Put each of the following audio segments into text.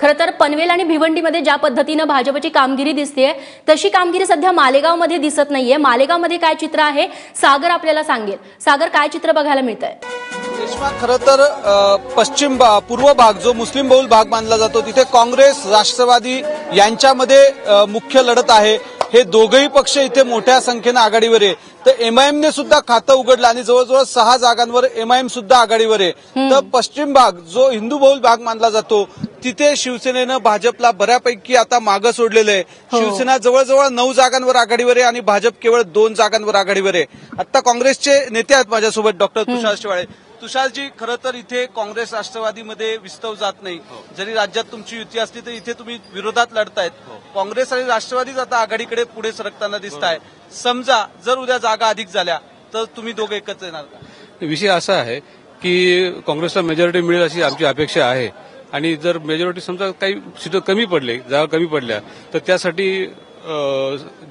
खरं तर पनवेल आणि भिवंडीमध्ये ज्या पद्धतीने भाजपची कामगिरी दिसतेय तशी कामगिरी सध्या मालेगावमध्ये दिसत नाहीये। मालेगावमध्ये काय चित्र आहे सागर आपल्याला सांगेल। सागर, काय चित्र बघायला मिळतंय? रेश्मा, खरं तर पश्चिम पूर्व भाग जो मुस्लिम बहुल भाग मानला जातो तिथे काँग्रेस राष्ट्रवादी यांच्यामध्ये मुख्य लढत आहे। हे दोघही पक्ष इथे मोठ्या संख्येने आघाडीवर आहे। तर एमआयएमने सुद्धा खातं उघडलं आणि जवळजवळ 6 जागांवर एमआयएम सुद्धा आघाडीवर आहे। तर पश्चिम भाग जो हिंदू बहुल भाग मानला जातो तिथे शिवसेनेनं भाजपला बऱ्यापैकी आता मागं सोडलेलं आहे। शिवसेना जवळजवळ 9 जागांवर आघाडीवर आहे आणि भाजप केवळ 2 जागांवर आघाडीवर आहे। आता काँग्रेसचे नेते आहेत माझ्यासोबत, डॉक्टर तुषार शेवाळे। तुषारजी, खरं तर इथे काँग्रेस राष्ट्रवादीमध्ये विस्तव जात नाही। जरी राज्यात तुमची युती असली तर इथे तुम्ही विरोधात लढतायत। काँग्रेस आणि राष्ट्रवादीच आता आघाडीकडे पुढे सरकताना दिसत आहे। समजा जर उद्या जागा अधिक झाल्या तर तुम्ही दोघे एकत्र येणार का? विषय असा आहे की काँग्रेसला मेजॉरिटी मिळेल अशी आमची अपेक्षा आहे आणि जर मेजॉरिटी समजा काही सीट कमी पडले, जागा कमी पडल्या तर त्यासाठी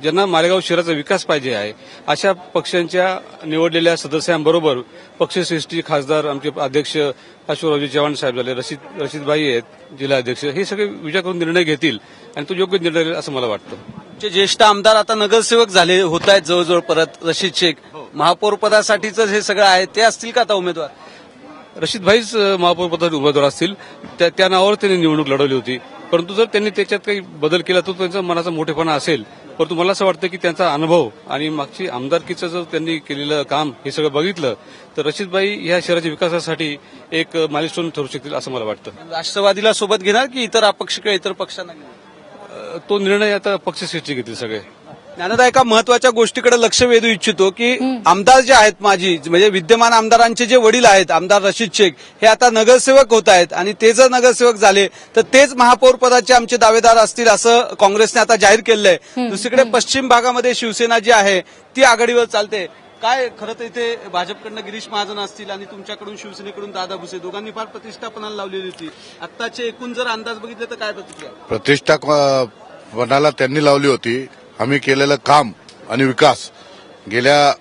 ज्यांना मालेगाव शहराचा विकास पाहिजे आहे अशा पक्षांच्या निवडलेल्या सदस्यांबरोबर पक्षश्रेष्ठी खासदार आमचे अध्यक्ष अशोकरावजी चव्हाण साहेब झाले, रशीदभाई आहेत जिल्हा अध्यक्ष, हे सगळे विचार करून निर्णय घेतील आणि तो योग्य निर्णय घेईल असं मला वाटतं। जे ज्येष्ठ आमदार आता नगरसेवक झाले होत आहेत जवळजवळ परत, रशीद शेख महापौर पदासाठीच हे सगळं आहे, ते असतील का आता उमेदवार? रशीदभाईच महापौर पदासाठी उमेदवार असतील, त्या नावावर त्यांनी निवडणूक लढवली होती। परंतु जर त्यांनी त्याच्यात काही बदल केला तर त्यांचा मनाचा मोठेपणा असेल। परंतु मला असं वाटतं की त्यांचा अनुभव आणि मागची आमदारकीचं जर त्यांनी केलेलं काम हे सगळं बघितलं तर रशीदभाई ह्या शहराच्या विकासासाठी एक माइलस्टोन ठरू शकतील असं मला वाटतं। राष्ट्रवादीला सोबत घेणार की इतर अपक्ष किंवा इतर पक्षांना घेणार? तो निर्णय आता पक्षश्रेष्ठी घेतील सगळे। ज्ञानदा, एका महत्वाच्या गोष्टीकडे लक्ष वेधू इच्छितो की आमदार जे आहेत माजी म्हणजे विद्यमान आमदारांचे जे वडील आहेत आमदार रशीद शेख हे आता नगरसेवक होत आहेत आणि ते जर नगरसेवक झाले तर तेच महापौर पदाचे आमचे दावेदार असतील असं काँग्रेसने आता जाहीर केलं आहे। दुसरीकडे पश्चिम भागामध्ये शिवसेना जी आहे ती आघाडीवर चालते। काय खरं तर इथे भाजपकडनं गिरीश महाजन असतील आणि तुमच्याकडून शिवसेनेकडून दादा भुसे दोघांनी फार प्रतिष्ठापणाला लावलेली होती। आत्ताचे एकूण जर अंदाज बघितले तर काय प्रतिक्रिया? प्रतिष्ठापणाला त्यांनी लावली होती। आम्ही केलेलं काम आणि विकास, गेल्या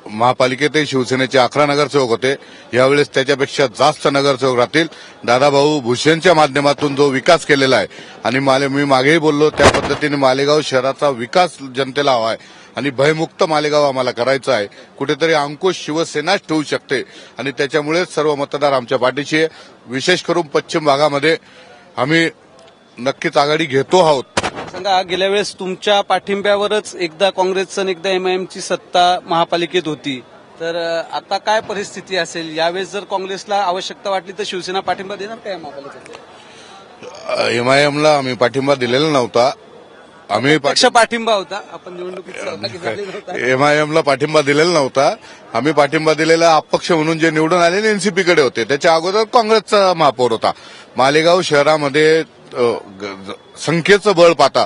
महापालिकेतही शिवसेनेचे 11 नगरसेवक होते, यावेळेस त्याच्यापेक्षा जास्त नगरसेवक राहतील। दादाभाऊ भुसेंच्या माध्यमातून जो विकास केलेला आहे आणि मी मागेही बोललो त्या पद्धतीने मालेगाव शहराचा विकास जनतेला हवा आहे आणि भयमुक्त मालेगाव आम्हाला करायचं आहे। कुठेतरी अंकुश शिवसेनाच ठेवू शकते आणि त्याच्यामुळेच सर्व मतदार आमच्या पाठीशी आहे। विशेष करून पश्चिम भागामध्ये आम्ही नक्कीच आघाडी घेतो आहोत। सांगा, गेल्या वेळेस तुमच्या पाठिंब्यावरच एकदा काँग्रेसचं एकदा एमआयएमची सत्ता महापालिकेत होती, तर आता काय परिस्थिती असेल? यावेळेस जर काँग्रेसला आवश्यकता वाटली तर शिवसेना पाठिंबा देणार काय महापालिकेत? एमआयएमला आम्ही पाठिंबा दिलेला नव्हता। आम्ही पक्ष पाठिंबा होता, आपण निवडणुकीत एमआयएमला पाठिंबा दिलेला नव्हता। आम्ही पाठिंबा दिलेला अपक्ष म्हणून जे निवडून आलेले एनसीपीकडे होते, त्याच्या अगोदर काँग्रेसचा महापौर होता। मालेगाव शहरामध्ये संख्येचं बळ पाहता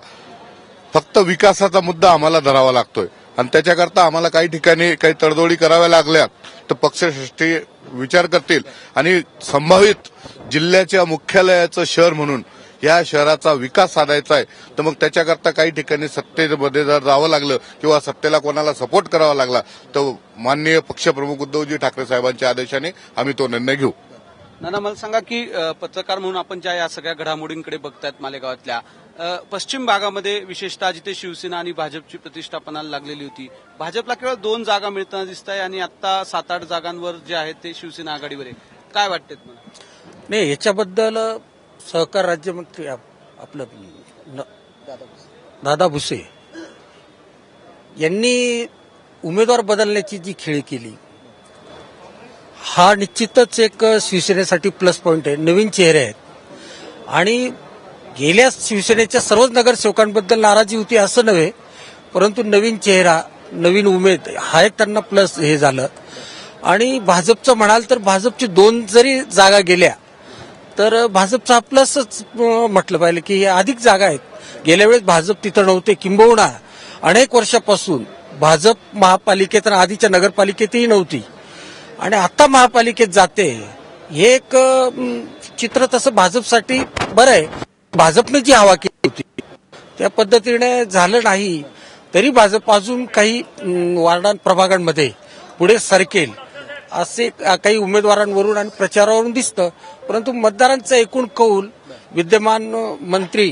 फक्त विकासाचा मुद्दा आम्हाला धरावा लागतोय आणि त्याच्याकरता आम्हाला काही ठिकाणी काही तडजोडी कराव्या लागल्या तर पक्षश्रेष्ठी विचार करतील आणि संभावित जिल्ह्याच्या मुख्यालयाचं शहर म्हणून या शहराचा विकास साधायचा आहे तर मग त्याच्याकरता काही ठिकाणी सत्तेमध्ये जर जावं लागलं किंवा सत्तेला कोणाला सपोर्ट करावा लागला तर माननीय पक्षप्रमुख उद्धवजी ठाकरे साहेबांच्या आदेशाने आम्ही तो निर्णय घेऊ। नाना, मला सांगा की पत्रकार म्हणून आपण ज्या या सगळ्या घडामोडींकडे बघतायत मालेगावातल्या, पश्चिम भागामध्ये विशेषतः जिथे शिवसेना आणि भाजपची प्रतिष्ठापनाला लागलेली होती, भाजपला केवळ 2 जागा मिळताना दिसत आहे आणि आता 7-8 जागांवर जे आहेत ते शिवसेना आघाडीवर आहे। काय वाटते तुम्हाला? नाही, याच्याबद्दल सहकार राज्यमंत्री आपलं दादा भुसे यांनी उमेदवार बदलण्याची जी खेळी केली हा निश्चितच एक शिवसेनेसाठी प्लस पॉइंट आहे। नवीन चेहरे आहेत आणि गेल्या शिवसेनेच्या सर्वच नगरसेवकांबद्दल नाराजी होती असं नव्हे, परंतु नवीन चेहरा नवीन उमेद हा एक त्यांना प्लस हे झालं। आणि भाजपचं म्हणाल तर भाजपची 2 जरी जागा गेल्या तर भाजपचा प्लसच म्हटलं पाहिजे की अधिक जागा आहेत। गेल्या वेळेस भाजप तिथं नव्हते, किंबहुना अनेक वर्षापासून भाजप महापालिकेत आणि आधीच्या नगरपालिकेतही नव्हती आणि आता महापालिकेत जाते, हे एक चित्र तसं भाजपसाठी बरं आहे। भाजपने जी हवा केली होती त्या पद्धतीने झालं नाही तरी भाजप अजून काही वार्डां प्रभागांमध्ये पुढे सरकेल असे काही उमेदवारांवरून आणि प्रचारावरून दिसतं, परंतु मतदारांचा एकूण कौल विद्यमान मंत्री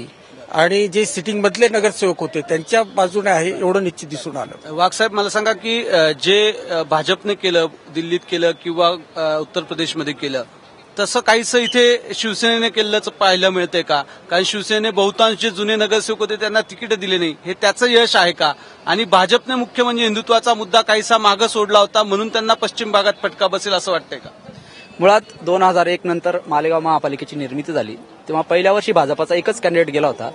आणि जे सिटिंग मधले नगरसेवक होते त्यांच्या बाजूने आहे एवढं निश्चित दिसून आलं. वाघ साहेब, मला सांगा की जे भाजपने केलं, दिल्लीत केलं किंवा उत्तर प्रदेशमध्ये केलं, तसं काहीसं इथे शिवसेनेने केल्याचं पाहायला मिळतंय का? कारण शिवसेनेने बहुतांश जे जुने नगरसेवक होते त्यांना तिकीट दिले नाही, हे त्याचं यश आहे का? आणि भाजपने मुख्य म्हणजे हिंदुत्वाचा मुद्दा काहीसा मागं सोडला होता म्हणून त्यांना पश्चिम भागात फटका बसेल असं वाटतंय का? मुळात 2001 नंतर मालेगाव महापालिकेची निर्मिती झाली तेव्हा पहिल्या वर्षी भाजपाचा एकच कॅन्डिडेट गेला होता.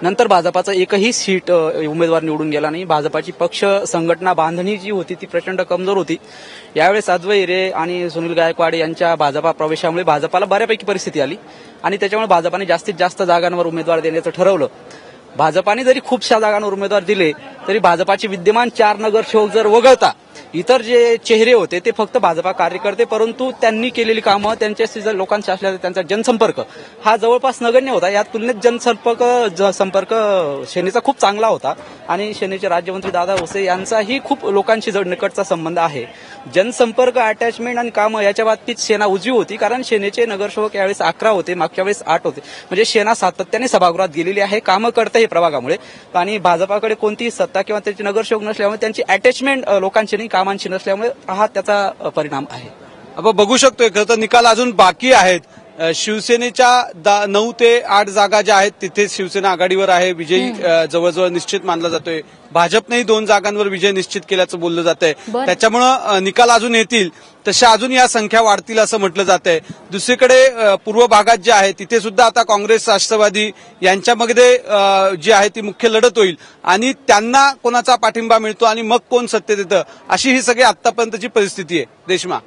नंतर भाजपाचा एकही सीट उमेदवार निवडून गेला नाही. भाजपाची पक्ष संघटना बांधणी जी होती ती प्रचंड कमजोर होती. यावेळेस अद्वै हिरे आणि सुनील गायकवाड यांच्या भाजपा प्रवेशामुळे भाजपाला बऱ्यापैकी परिस्थिती आली आणि त्याच्यामुळे भाजपाने जास्तीत जास्त जागांवर उमेदवार देण्याचं ठरवलं. भाजपाने जरी खूपशा जागांवर उमेदवार दिले तरी भाजपाचे विद्यमान 4 नगरसेवक जर वगळता इतर जे चेहरे होते ते फक्त भाजपा कार्यकर्ते, परंतु त्यांनी केलेली कामं त्यांच्याशी जर लोकांशी असलेला त्यांचा जनसंपर्क हा जवळपास नगण्य होता. या तुलनेत जनसंपर्क सेनेचा खूप चांगला होता आणि सेनेचे राज्यमंत्री दादा भुसे यांचाही खूप लोकांशी निकटचा संबंध आहे. जनसंपर्क, अटॅचमेंट आणि कामं याच्या बाबतीत सेना उजवी होती, कारण सेनेचे नगरसेवक यावेळेस 11 होते, मागच्या वेळेस 8 होते. म्हणजे सेना सातत्याने सभागृहात गेलेली आहे, कामं करते हे प्रभागामुळे. आणि भाजपाकडे कोणतीही सत्ता किंवा त्याचे नगरसेवक नसल्यामुळे त्यांची अटॅचमेंट लोकांची नाही, कामांची नसल्यामुळे हा त्याचा परिणाम आहे. आपण बघू शकतोय खरं तर निकाल अजून बाकी आहेत. शिवसेनेच्या 9 ते 8 जागा ज्या आहेत तिथे शिवसेना आघाडीवर आहे, विजयी जवळजवळ निश्चित मानला जातोय. भाजपनेही 2 जागांवर विजय निश्चित केल्याचं बोललं जातंय. त्याच्यामुळं निकाल अजून येतील तशा अजून या संख्या वाढतील असं म्हटलं जातंय. दुसरीकडे पूर्व भागात जे आहे तिथे सुद्धा आता काँग्रेस राष्ट्रवादी यांच्यामध्ये जी आहे ती मुख्य लढत होईल आणि त्यांना कोणाचा पाठिंबा मिळतो आणि मग कोण सत्तेत येतं अशी ही सगळी आतापर्यंतची परिस्थिती आहे. रेश्मा,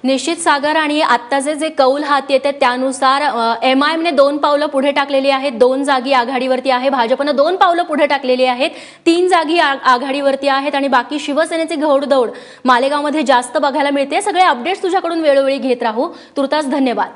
निश्चित सागर, आणि आत्ताचे जे कौल हाती येते त्यानुसार एमआयएमने 2 पावलं पुढे टाकलेली आहेत, 2 जागी आघाडीवरती आहे. भाजपनं 2 पावलं पुढे टाकलेली आहेत, 3 जागी आघाडीवरती आहेत आणि बाकी शिवसेनेची घोडदौड मालेगावमध्ये जास्त बघायला मिळते. सगळे अपडेट्स तुझ्याकडून वेळोवेळी घेत राहू. तुर्तास धन्यवाद.